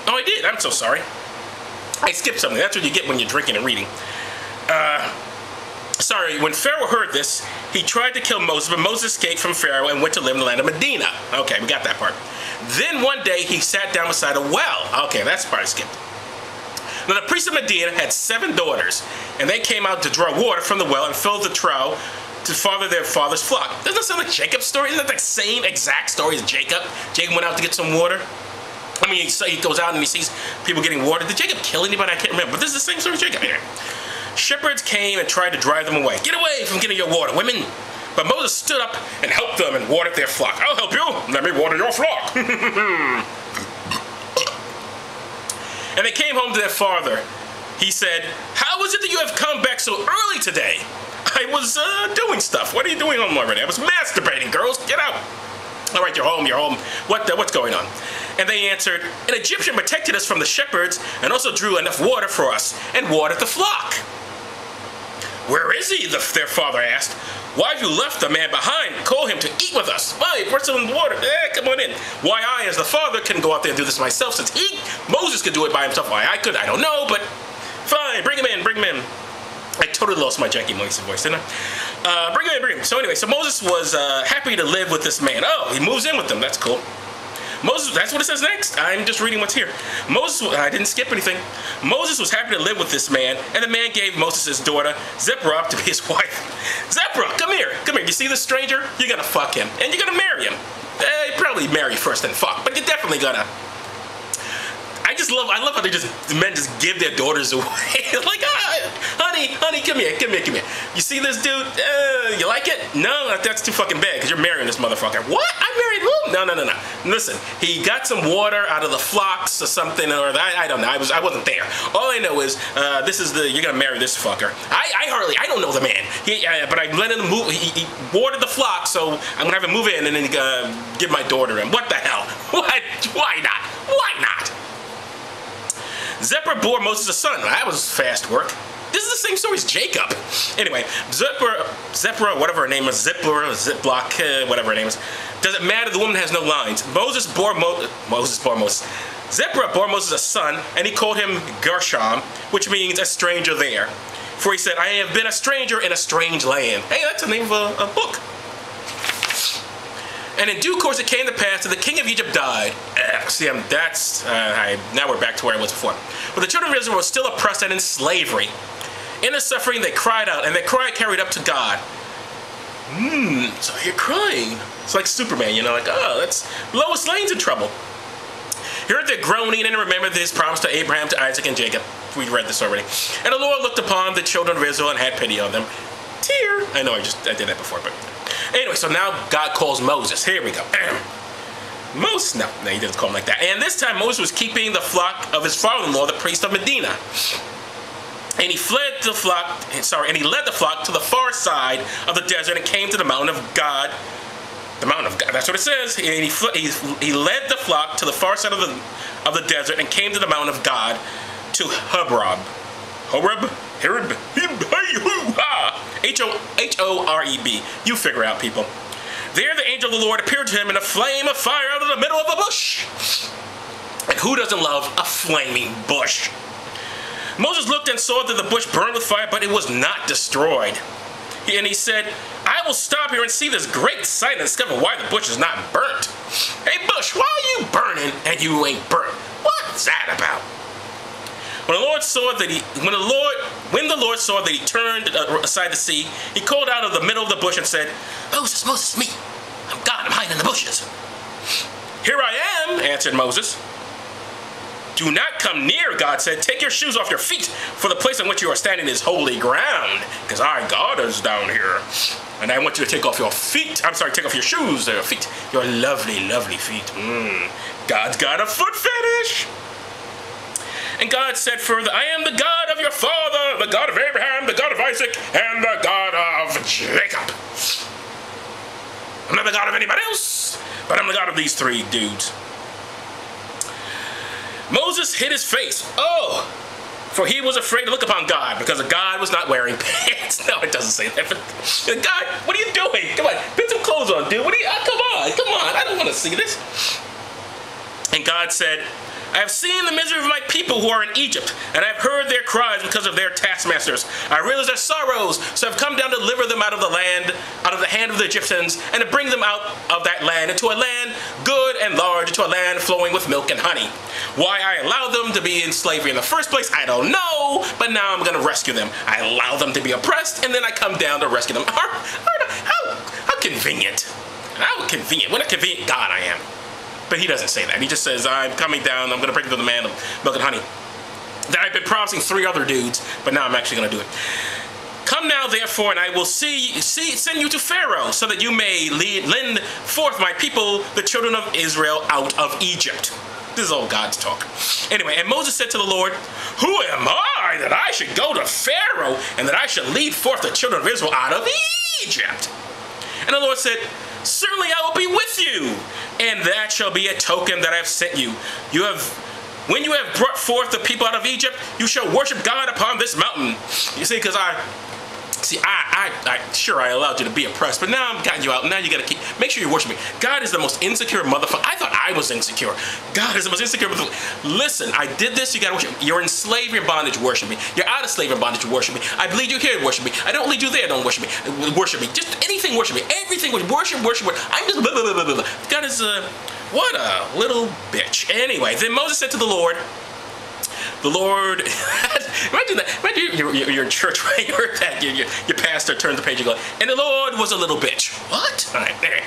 Oh, I did. I'm so sorry. I skipped something. That's what you get when you're drinking and reading. Sorry, when Pharaoh heard this, he tried to kill Moses, but Moses escaped from Pharaoh and went to live in the land of Medina. Okay, we got that part. Then one day he sat down beside a well. Okay, that's the part I skipped. Now the priests of Medina had 7 daughters, and they came out to draw water from the well and filled the trough to father their father's flock. Doesn't that sound like Jacob's story? Isn't that the same exact story as Jacob? Jacob went out to get some water. I mean, he goes out and he sees people getting water. Did Jacob kill anybody? I can't remember. But this is the same story as Jacob here. Shepherds came and tried to drive them away. Get away from getting your water, women. But Moses stood up and helped them and watered their flock. I'll help you. Let me water your flock. And they came home to their father. He said, how is it that you have come back so early today? I was doing stuff. What are you doing home already? I was masturbating, girls. Get out. All right, you're home, you're home. What's going on? And they answered, an Egyptian protected us from the shepherds and also drew enough water for us and watered the flock. Where is he? Their father asked. Why have you left the man behind? Call him to eat with us. Why? Pour some water. Come on in. Why I, as the father, couldn't go out there and do this myself, since Moses could do it by himself. Why I could, I don't know, but fine. Bring him in, bring him in. I totally lost my Jackie Mason voice, didn't I? Bring him in, bring him in. So anyway, so Moses was happy to live with this man. Oh, he moves in with them. That's cool. Moses, that's what it says next. I'm just reading what's here. Moses, I didn't skip anything. Moses was happy to live with this man, and the man gave Moses his daughter, Zipporah, to be his wife. Zipporah, come here. Come here. You see this stranger? You're going to fuck him, and you're going to marry him. You probably marry first and fuck, but you're definitely going to. I love how the men just give their daughters away. Like, honey, come here. You see this dude? You like it? No, that's too fucking bad, because you're marrying this motherfucker. What? I married who? No. Listen, he got some water out of the flocks or something, or I don't know. I wasn't there. All I know is, you're gonna marry this fucker. I don't know the man. But I let him move. He watered the flock, so I'm gonna have him move in and then give my daughter him. What the hell? What? Why not? Why not? Zipporah bore Moses a son. That was fast work. This is the same story as Jacob. Anyway, Zipporah, whatever her name is, Ziplock, whatever her name is. Doesn't matter, the woman has no lines. Moses bore Moses. Zipporah bore Moses a son, and he called him Gershom, which means a stranger there. For he said, I have been a stranger in a strange land. Hey, that's the name of a book. And in due course it came to pass that the king of Egypt died. Now we're back to where I was before. But the children of Israel were still oppressed and in slavery. In their suffering they cried out, and their cry carried up to God. So you're crying. It's like Superman, you know, like, oh, that's Lois Lane's in trouble. He heard their groaning and remembered his promise to Abraham, to Isaac, and Jacob. We read this already. And the Lord looked upon the children of Israel and had pity on them. Tear. I know I did that before, but anyway, so now God calls Moses. Here we go. Moses, no, he didn't call him like that. And this time Moses was keeping the flock of his father-in-law, the priest of Medina. And he led the flock to the far side of the desert and came to the mountain of God. The mountain of God, that's what it says. And he led the flock to the far side of the desert and came to the mountain of God, to Horeb. H-O-R-E-B. You figure out, people. There the angel of the Lord appeared to him in a flame of fire out of the middle of a bush. And who doesn't love a flaming bush? Moses looked and saw that the bush burned with fire, but it was not destroyed. And he said, I will stop here and see this great sight and discover why the bush is not burnt. Hey bush, why are you burning and you ain't burnt? What's that about? When the Lord saw that he turned aside to see, he called out of the middle of the bush and said, Moses, Moses, me. I'm God, I'm hiding in the bushes. Here I am, answered Moses. Do not come near, God said. Take your shoes off your feet, for the place on which you are standing is holy ground, because our God is down here. And I want you to take off your feet. I'm sorry, take off your shoes, your feet. Your lovely, lovely feet. God's got a foot fetish. And God said further, I am the God of your father, the God of Abraham, the God of Isaac, and the God of Jacob. I'm not the God of anybody else, but I'm the God of these 3 dudes. Moses hid his face. Oh, for he was afraid to look upon God, because God was not wearing pants. No, it doesn't say that. But God, what are you doing? Come on, put some clothes on, dude. Come on. I don't want to see this. And God said, I have seen the misery of my people who are in Egypt, and I have heard their cries because of their taskmasters. I realize their sorrows, so I have come down to deliver them out of the land, out of the hand of the Egyptians, and to bring them out of that land into a land good and large, into a land flowing with milk and honey. Why I allowed them to be in slavery in the first place, I don't know, but now I'm going to rescue them. I allow them to be oppressed, and then I come down to rescue them. How convenient. How convenient. What a convenient God I am. But he doesn't say that. He just says, I'm coming down, I'm going to bring them to the land of milk and honey. That I've been promising 3 other dudes, but now I'm actually going to do it. Come now, therefore, and I will send you to Pharaoh, so that you may lend forth my people, the children of Israel, out of Egypt. This is all God's talk. Anyway, and Moses said to the Lord, who am I that I should go to Pharaoh, and that I should lead forth the children of Israel out of Egypt? And the Lord said, certainly I will be with you, and that shall be a token that I have sent you. When you have brought forth the people out of Egypt, you shall worship God upon this mountain. You see, because sure, I allowed you to be oppressed, but now I'm getting you out. Now you got to make sure you worship me. God is the most insecure motherfucker. I thought I was insecure. God is the most insecure motherfucker. Listen, I did this, you got to worship me. You're in slavery and bondage, worship me. You're out of slavery and bondage, worship me. I bleed you here, worship me. I don't lead you there, don't worship me. Worship me. Just anything, worship me. Everything, worship. I'm just blah, blah, blah, blah, blah. God is, what a little bitch. Anyway, then Moses said to the Lord, imagine that. Imagine you're in church, right? Your pastor turns the page and goes, and the Lord was a little bitch. What? All right, anyway.